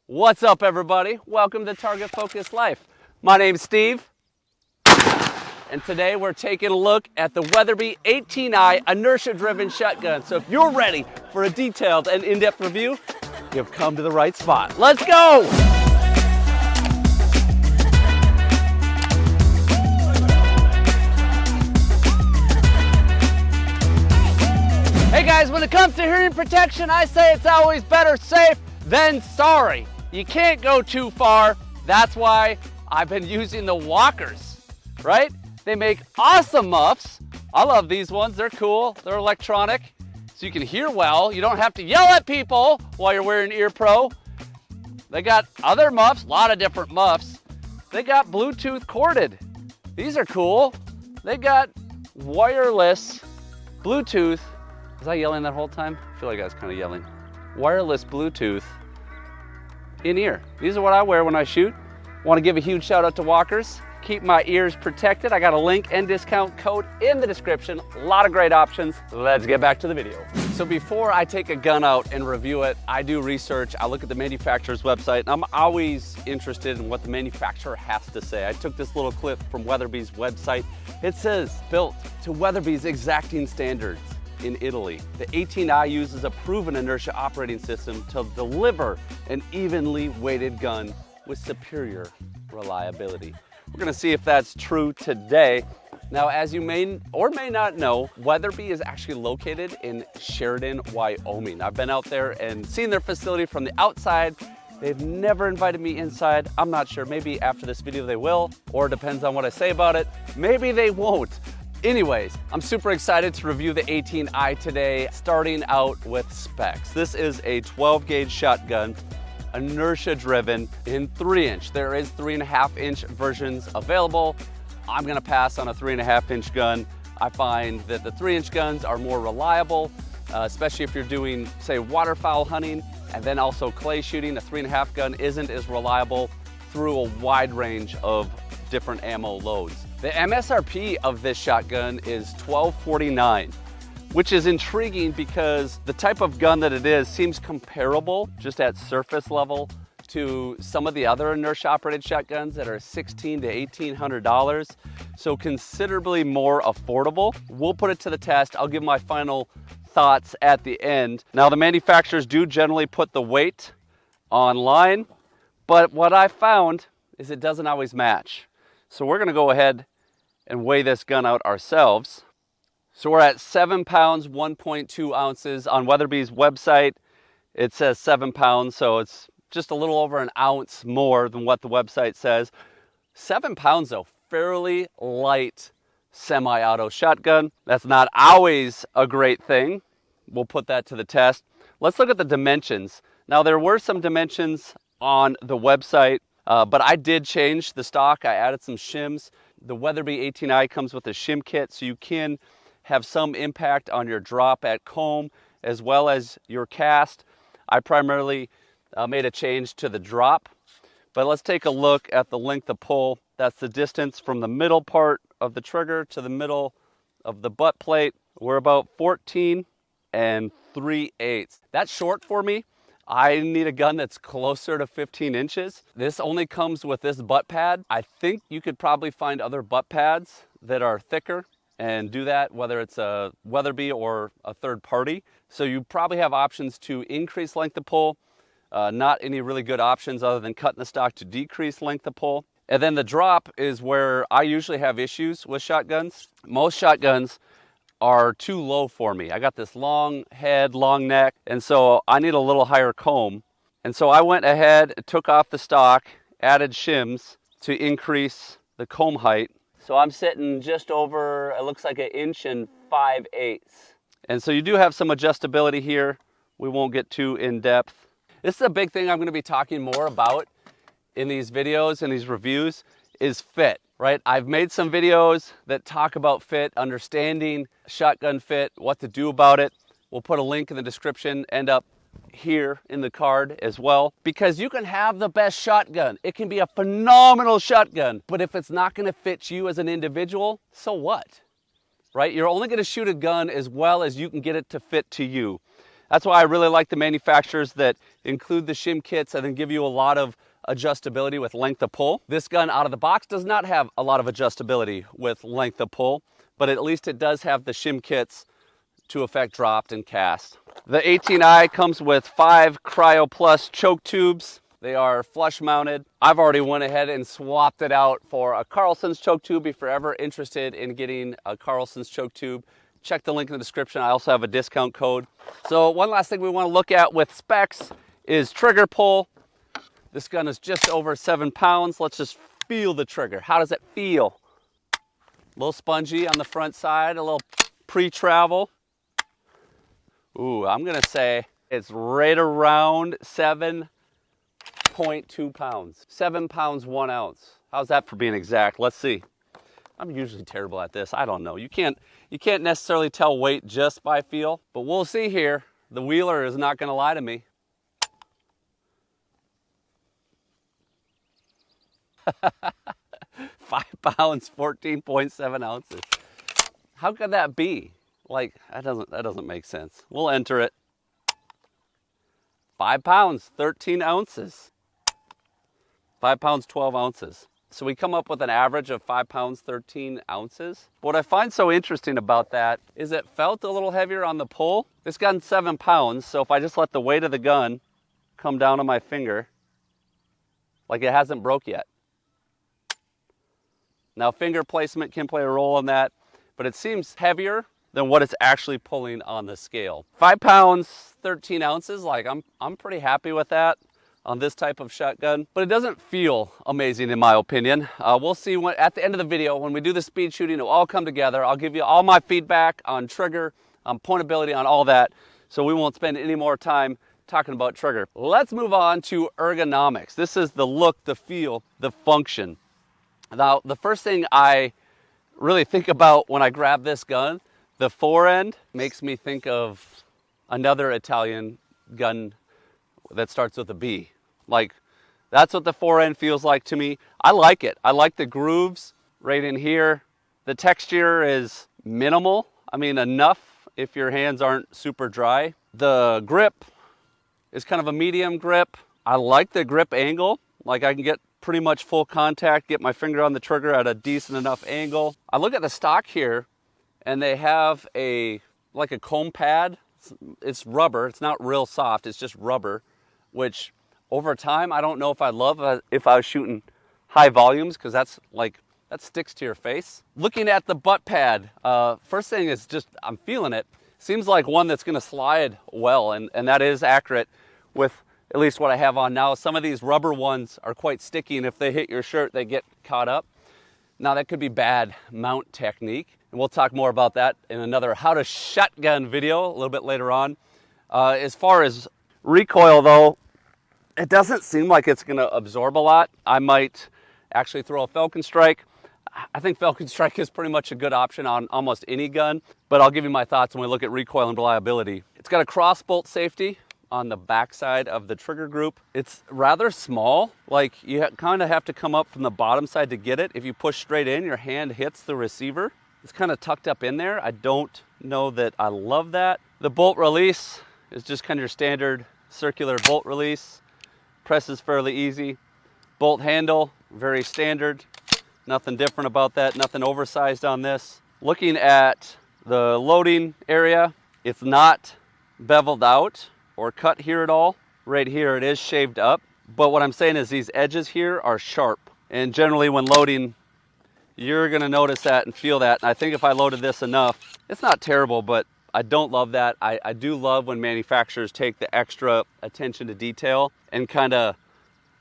What's up, everybody? Welcome to Target Focus Life. My name's Steve, and today we're taking a look at the Weatherby 18i inertia-driven shotgun. So if you're ready for a detailed and in-depth review, you've come to the right spot. Let's go! Hey guys, when it comes to hearing protection, I say it's always better safe than sorry. You can't go too far. That's why I've been using the walkers, right? They make awesome muffs. I love these ones. They're cool. They're electronic, so you can hear well. You don't have to yell at people while you're wearing Ear Pro. They got other muffs, a lot of different muffs. They got Bluetooth corded. These are cool. They got wireless Bluetooth. Was I yelling that whole time? I feel like I was kind of yelling. Wireless Bluetooth in-ear. These are what I wear when I shoot. Want to give a huge shout out to Walkers. Keep my ears protected. I got a link and discount code in the description. A lot of great options. Let's get back to the video. So before I take a gun out and review it, I do research. I look at the manufacturer's website, and I'm always interested in what the manufacturer has to say. I took this little clip from Weatherby's website. It says, built to Weatherby's exacting standards in Italy. The 18i uses a proven inertia operating system to deliver an evenly weighted gun with superior reliability. We're gonna see if that's true today. Now, as you may or may not know, Weatherby is actually located in Sheridan, Wyoming. I've been out there and seen their facility from the outside. They've never invited me inside. I'm not sure, maybe after this video they will, or it depends on what I say about it. Maybe they won't. Anyways, I'm super excited to review the 18i today, starting out with specs. This is a 12 gauge shotgun, inertia driven in 3-inch. There is 3.5-inch versions available. I'm gonna pass on a 3.5-inch gun. I find that the 3-inch guns are more reliable, especially if you're doing, say, waterfowl hunting, and then also clay shooting. A 3.5 gun isn't as reliable through a wide range of different ammo loads. The MSRP of this shotgun is $1249, which is intriguing because the type of gun that it is seems comparable just at surface level to some of the other inertia operated shotguns that are $1,600 to $1,800, so considerably more affordable. We'll put it to the test. I'll give my final thoughts at the end. Now, the manufacturers do generally put the weight online, but what I found is it doesn't always match. So we're gonna go ahead and weigh this gun out ourselves. So we're at 7 pounds, 1.2 ounces. On Weatherby's website, it says 7 pounds, so it's just a little over an ounce more than what the website says. 7 pounds though, fairly light semi-auto shotgun. That's not always a great thing. We'll put that to the test. Let's look at the dimensions. Now, there were some dimensions on the website, but I did change the stock. I added some shims. The Weatherby 18i comes with a shim kit, so you can have some impact on your drop at comb as well as your cast. I primarily made a change to the drop, but let's take a look at the length of pull. That's the distance from the middle part of the trigger to the middle of the butt plate. We're about 14 3/8. That's short for me. I need a gun that's closer to 15 inches. This only comes with this butt pad. I think you could probably find other butt pads that are thicker and do that, whether it's a Weatherby or a third party. So you probably have options to increase length of pull. Not any really good options other than cutting the stock to decrease length of pull. And then the drop is where I usually have issues with shotguns. Most shotguns are too low for me. I got this long head, long neck, and so I need a little higher comb. And so I went ahead, took off the stock, added shims to increase the comb height. So I'm sitting just over, it looks like 1 5/8 inches. And so you do have some adjustability here. We won't get too in depth. This is a big thing I'm gonna be talking more about in these videos and these reviews is fit. Right? I've made some videos that talk about fit, understanding shotgun fit, what to do about it. We'll put a link in the description, end up here in the card as well, because you can have the best shotgun. It can be a phenomenal shotgun, but if it's not going to fit you as an individual, so what? Right? You're only going to shoot a gun as well as you can get it to fit to you. That's why I really like the manufacturers that include the shim kits and then give you a lot of adjustability with length of pull. This gun out of the box does not have a lot of adjustability with length of pull, but at least it does have the shim kits to affect dropped and cast. The 18i comes with 5 Cryo Plus choke tubes. They are flush mounted. I've already went ahead and swapped it out for a Carlson's choke tube. If you're ever interested in getting a Carlson's choke tube, check the link in the description. I also have a discount code. So one last thing we want to look at with specs is trigger pull. This gun is just over 7 pounds. Let's just feel the trigger. How does it feel? A little spongy on the front side, a little pre-travel. Ooh, I'm gonna say it's right around 7.2 pounds. 7 pounds, 1 ounce. How's that for being exact? Let's see. I'm usually terrible at this. I don't know. You can't necessarily tell weight just by feel, but we'll see here. The wheeler is not gonna lie to me. 5 pounds, 14.7 ounces. How could that be? Like, that doesn't make sense. We'll enter it. 5 pounds, 13 ounces. 5 pounds, 12 ounces. So we come up with an average of 5 pounds, 13 ounces. What I find so interesting about that is it felt a little heavier on the pull. This gun's 7 pounds, so if I just let the weight of the gun come down on my finger, like it hasn't broke yet. Now finger placement can play a role in that, but it seems heavier than what it's actually pulling on the scale. 5 pounds, 13 ounces, like I'm pretty happy with that on this type of shotgun, but it doesn't feel amazing in my opinion. We'll see when, at the end of the video, when we do the speed shooting, it'll all come together. I'll give you all my feedback on trigger, on pointability, on all that, so we won't spend any more time talking about trigger. Let's move on to ergonomics. This is the look, the feel, the function. Now, the first thing I really think about when I grab this gun, the forend makes me think of another Italian gun that starts with a B. Like, that's what the forend feels like to me. I like it. I like the grooves right in here. The texture is minimal. I mean, enough if your hands aren't super dry. The grip is kind of a medium grip. I like the grip angle. Like, I can get pretty much full contact, get my finger on the trigger at a decent enough angle. I look at the stock here, and they have like a comb pad. It's rubber. It's not real soft. It's just rubber, which over time, I don't know if I'd love if I was shooting high volumes, because that sticks to your face. Looking at the butt pad, first thing is just, I'm feeling it. Seems like one that's gonna slide well, and that is accurate with at least what I have on now. Some of these rubber ones are quite sticky, and if they hit your shirt, they get caught up. Now that could be bad mount technique, and we'll talk more about that in another how to shotgun video a little bit later on. As far as recoil though, it doesn't seem like it's gonna absorb a lot. I might actually throw a Falcon Strike. I think Falcon Strike is pretty much a good option on almost any gun, but I'll give you my thoughts when we look at recoil and reliability. It's got a cross bolt safety on the backside of the trigger group. It's rather small, like you kind of have to come up from the bottom side to get it. If you push straight in, your hand hits the receiver. It's kind of tucked up in there. I don't know that I love that. The bolt release is just kind of your standard circular bolt release. Presses fairly easy. Bolt handle, very standard. Nothing different about that, nothing oversized on this. Looking at the loading area, it's not beveled out or cut here at all. Right here it is shaved up, but what I'm saying is these edges here are sharp, and generally when loading you're gonna notice that and feel that. And I think if I loaded this enough, it's not terrible, but I don't love that. I do love when manufacturers take the extra attention to detail and kind of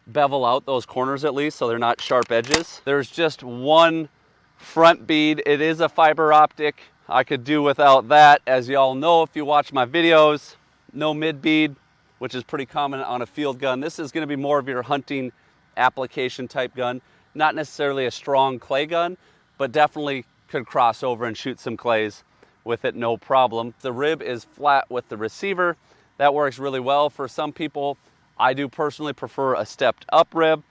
bevel out those corners at least so they're not sharp edges. There's just one front bead. It is a fiber optic. I could do without that. As y'all know if you watch my videos, no mid bead, which is pretty common on a field gun. This is going to be more of your hunting application type gun. Not necessarily a strong clay gun, but definitely could cross over and shoot some clays with it, no problem. The rib is flat with the receiver. That works really well for some people. I do personally prefer a stepped up rib.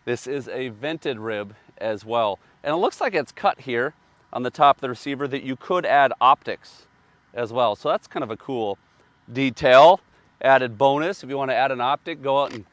This is a vented rib as well. And it looks like it's cut here on the top of the receiver that you could add optics as well. So that's kind of a cool detail. added bonus. If you want to add an optic, go out and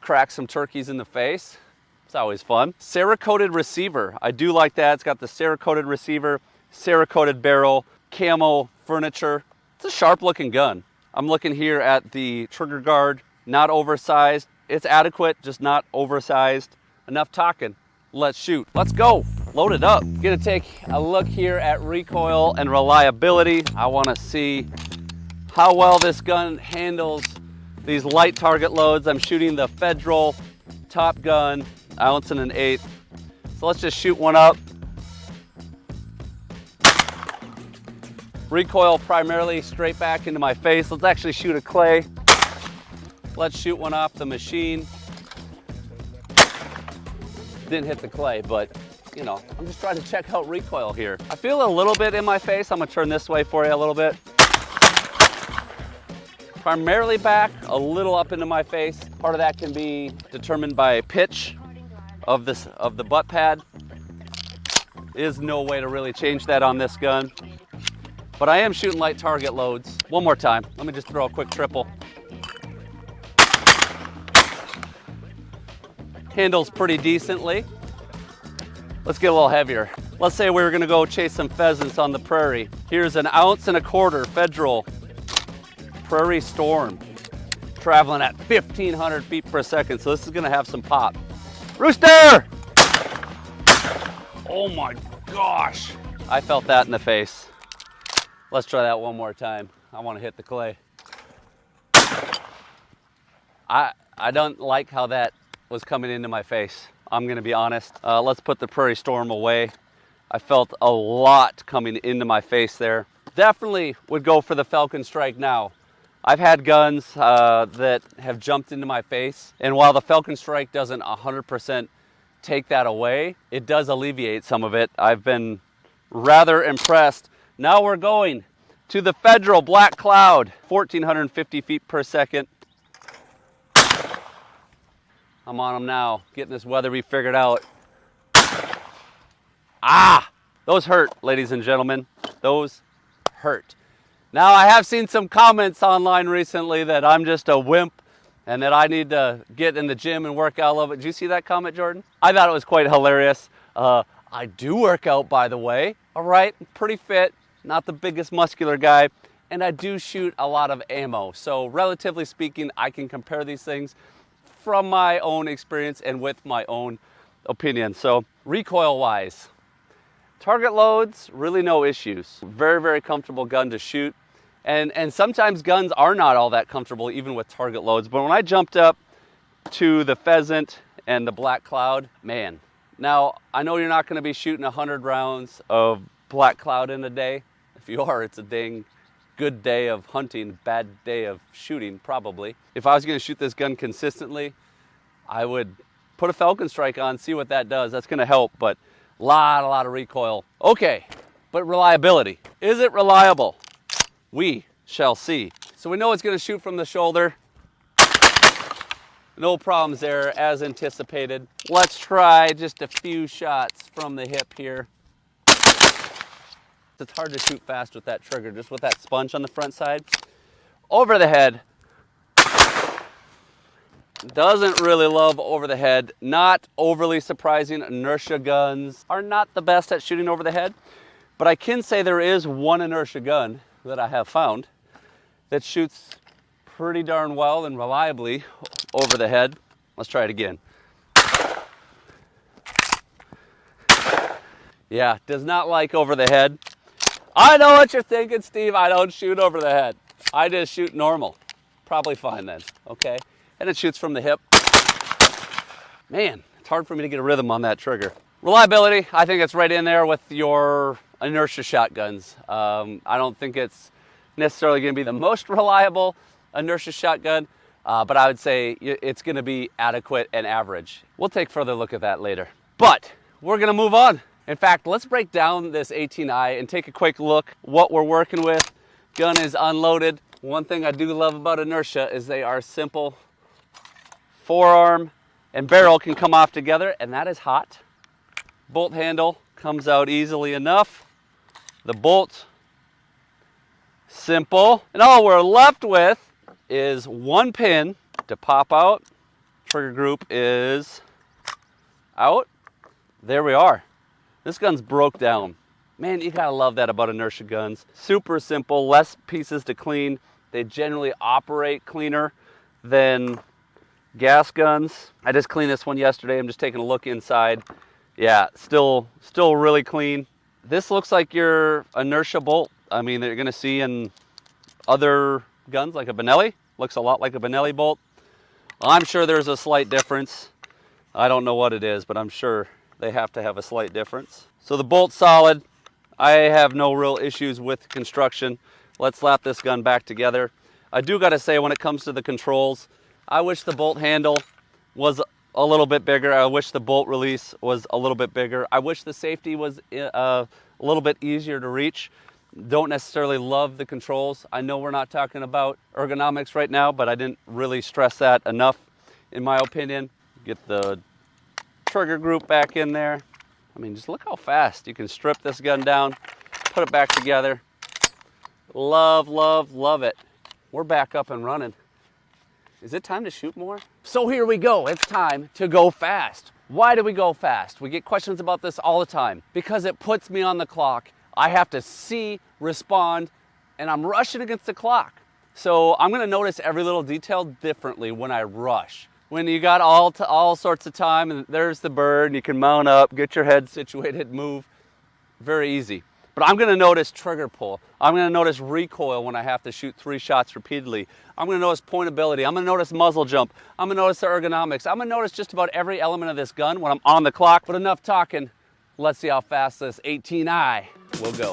crack some turkeys in the face. It's always fun. Cerakoted receiver. I do like that. It's got the Cerakoted receiver, Cerakoted barrel, camo furniture. It's a sharp looking gun. I'm looking here at the trigger guard, not oversized. It's adequate, just not oversized. Enough talking. Let's shoot. Let's go. Load it up. Gonna take a look here at recoil and reliability. I want to see how well this gun handles these light target loads. I'm shooting the Federal Top Gun 1 1/8 ounce. So let's just shoot one up. Recoil primarily straight back into my face. Let's actually shoot a clay. Let's shoot one off the machine. Didn't hit the clay, but you know, I'm just trying to check out recoil here. I feel a little bit in my face. I'm gonna turn this way for you a little bit. Primarily back, a little up into my face. Part of that can be determined by pitch of the butt pad. Is no way to really change that on this gun. But I am shooting light target loads. One more time. Let me just throw a quick triple. Handles pretty decently. Let's get a little heavier. Let's say we were gonna go chase some pheasants on the prairie. Here's an 1.25 ounce Federal Prairie Storm, traveling at 1,500 feet per second. So this is gonna have some pop. Rooster! Oh my gosh. I felt that in the face. Let's try that one more time. I wanna hit the clay. I don't like how that was coming into my face. I'm gonna be honest. Let's put the Prairie Storm away. I felt a lot coming into my face there. Definitely would go for the Falcon Strike now. I've had guns that have jumped into my face, and while the Falcon Strike doesn't 100% take that away, it does alleviate some of it. I've been rather impressed. Now we're going to the Federal Black Cloud, 1,450 feet per second. I'm on them now, getting this Weatherby figured out. Ah, those hurt, ladies and gentlemen. Those hurt. Now, I have seen some comments online recently that I'm just a wimp and that I need to get in the gym and work out a little bit. Did you see that comment, Jordan? I thought it was quite hilarious. I do work out, by the way. All right, pretty fit, not the biggest muscular guy, and I do shoot a lot of ammo. So relatively speaking, I can compare these things from my own experience and with my own opinion. So recoil wise, target loads, really no issues. Very, very comfortable gun to shoot. And sometimes guns are not all that comfortable even with target loads. But when I jumped up to the Pheasant and the Black Cloud, man. Now, I know you're not gonna be shooting 100 rounds of Black Cloud in a day. If you are, it's a dang good day of hunting, bad day of shooting, probably. If I was gonna shoot this gun consistently, I would put a Falcon Strike on, see what that does. That's gonna help, but a lot of recoil. Okay, but reliability. Is it reliable? We shall see. So we know it's gonna shoot from the shoulder. No problems there, as anticipated. Let's try just a few shots from the hip here. It's hard to shoot fast with that trigger, just with that sponge on the front side. Over the head. Doesn't really love over the head. Not overly surprising. Inertia guns are not the best at shooting over the head, but I can say there is one inertia gun that I have found that shoots pretty darn well and reliably over the head. Let's try it again. Yeah, does not like over the head. I know what you're thinking, Steve. I don't shoot over the head. I just shoot normal. Probably fine then, okay? And it shoots from the hip. Man, it's hard for me to get a rhythm on that trigger. Reliability, I think it's right in there with your inertia shotguns. I don't think it's necessarily gonna be the most reliable inertia shotgun, but I would say it's gonna be adequate and average. We'll take further look at that later. But we're gonna move on. In fact, let's break down this 18i and take a quick look what we're working with. Gun is unloaded. One thing I do love about inertia is they are simple. Forearm and barrel can come off together, and that is hot. Bolt handle comes out easily enough. The bolt, simple. And all we're left with is one pin to pop out. Trigger group is out. There we are. This gun's broke down. Man, you gotta love that about inertia guns. Super simple, less pieces to clean. They generally operate cleaner than gas guns. I just cleaned this one yesterday. I'm just taking a look inside. Yeah, still really clean. This looks like your inertia bolt. I mean, that you're gonna see in other guns like a Benelli. Looks a lot like a Benelli bolt. I'm sure there's a slight difference. I don't know what it is, but I'm sure they have to have a slight difference. So the bolt's solid. I have no real issues with construction. Let's slap this gun back together. I do gotta say, when it comes to the controls, I wish the bolt handle was a little bit bigger. I wish the bolt release was a little bit bigger. I wish the safety was a little bit easier to reach. Don't necessarily love the controls. I know we're not talking about ergonomics right now, but I didn't really stress that enough, in my opinion. Get the trigger group back in there. I mean, just look how fast you can strip this gun down, put it back together. Love, love, love it. We're back up and running. Is it time to shoot more? So here we go. It's time to go fast. Why do we go fast? We get questions about this all the time. Because it puts me on the clock. I have to see, respond, and I'm rushing against the clock. So I'm gonna notice every little detail differently when I rush. When you got all sorts of time and there's the bird and you can mount up, get your head situated, move, very easy. But I'm gonna notice trigger pull. I'm gonna notice recoil when I have to shoot 3 shots repeatedly. I'm gonna notice pointability. I'm gonna notice muzzle jump. I'm gonna notice the ergonomics. I'm gonna notice just about every element of this gun when I'm on the clock. But enough talking. Let's see how fast this 18i will go.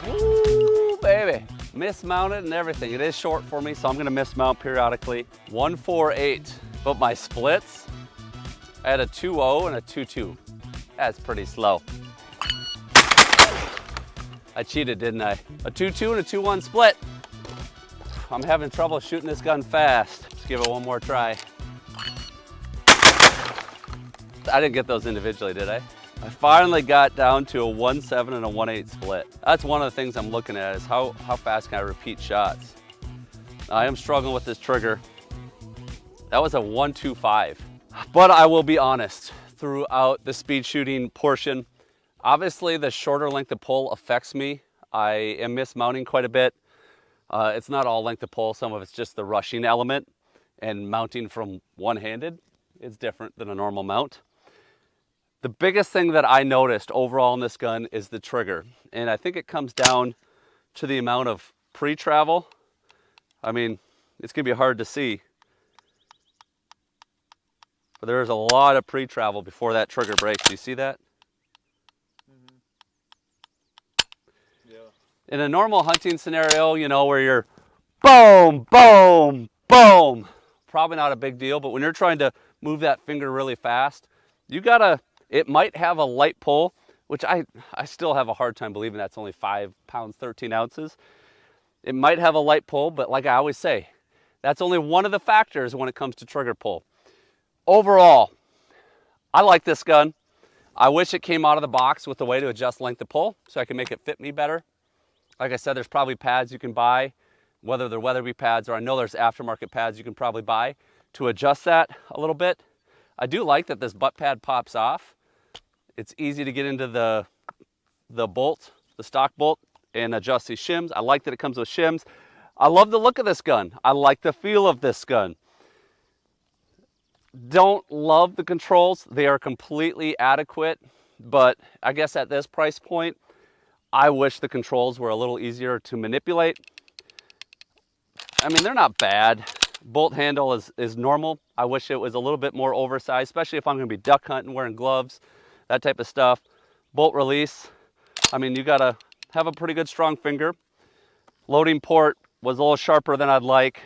Ooh, baby. Mismounted and everything. It is short for me, so I'm gonna mismount periodically. 148. But my splits, I had a 2.0 and a 2.2. That's pretty slow. I cheated, didn't I? A 2.2 and a 2.1 split. I'm having trouble shooting this gun fast. Let's give it one more try. I didn't get those individually, did I? I finally got down to a 1.7 and a 1.8 split. That's one of the things I'm looking at, is how fast can I repeat shots. I am struggling with this trigger. That was a 1.25. But I will be honest, throughout the speed shooting portion, obviously the shorter length of pull affects me. I am mismounting quite a bit. It's not all length of pull, some of it's just the rushing element, and mounting from one-handed is different than a normal mount. The biggest thing that I noticed overall in this gun is the trigger. And I think it comes down to the amount of pre-travel. I mean, it's gonna be hard to see, but there's a lot of pre-travel before that trigger breaks. Do you see that? Mm-hmm. Yeah. In a normal hunting scenario, you know, where you're boom, boom, boom, probably not a big deal, but when you're trying to move that finger really fast, you gotta, it might have a light pull, which I still have a hard time believing that's only 5 pounds, 13 ounces. It might have a light pull, but like I always say, that's only one of the factors when it comes to trigger pull. Overall, I like this gun. I wish it came out of the box with a way to adjust length of pull so I can make it fit me better. Like I said, there's probably pads you can buy, whether they're Weatherby pads, or I know there's aftermarket pads you can probably buy to adjust that a little bit. I do like that this butt pad pops off. It's easy to get into the bolt, the stock bolt, and adjust these shims. I like that it comes with shims. I love the look of this gun. I like the feel of this gun. Don't love the controls. They are completely adequate, but I guess at this price point, I wish the controls were a little easier to manipulate. I mean, they're not bad. Bolt handle is normal. I wish it was a little bit more oversized, especially if I'm gonna be duck hunting, wearing gloves, that type of stuff. Bolt release, I mean, you gotta have a pretty good strong finger. Loading port was a little sharper than I'd like.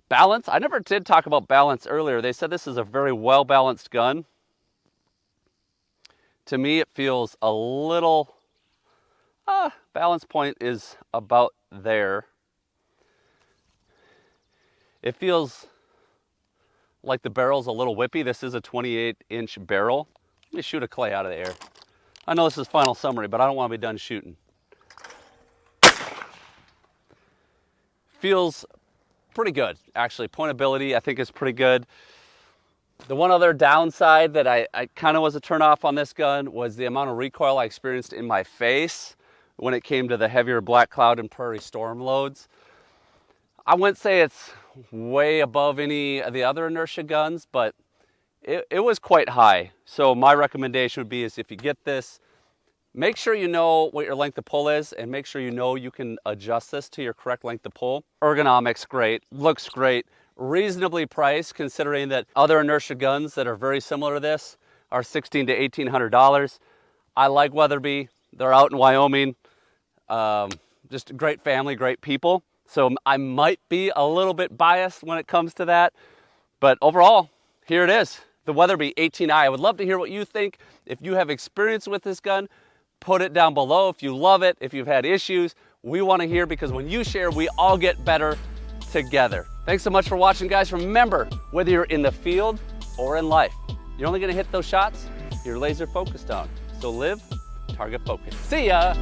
Balance, I never did talk about balance earlier. They said this is a very well-balanced gun. To me, it feels a little, balance point is about there. It feels like the barrel's a little whippy. This is a 28-inch barrel. Let me shoot a clay out of the air. I know this is final summary, but I don't want to be done shooting. feels pretty good, actually. Pointability, I think, is pretty good. The one other downside that I kind of was a turn off on this gun was the amount of recoil I experienced in my face when it came to the heavier black cloud and prairie storm loads. I wouldn't say it's way above any of the other inertia guns, but it was quite high. So my recommendation would be is if you get this, make sure you know what your length of pull is and make sure you know you can adjust this to your correct length of pull. Ergonomics, great, looks great, reasonably priced considering that other inertia guns that are very similar to this are $1,600 to $1,800. I like Weatherby, they're out in Wyoming, just great family, great people. So I might be a little bit biased when it comes to that, but overall, here it is, the Weatherby 18i. I would love to hear what you think. If you have experience with this gun, put it down below. If you love it, if you've had issues, we want to hear, because when you share, we all get better together. Thanks so much for watching, guys. Remember, whether you're in the field or in life, you're only going to hit those shots you're laser focused on. So live target focused. See ya.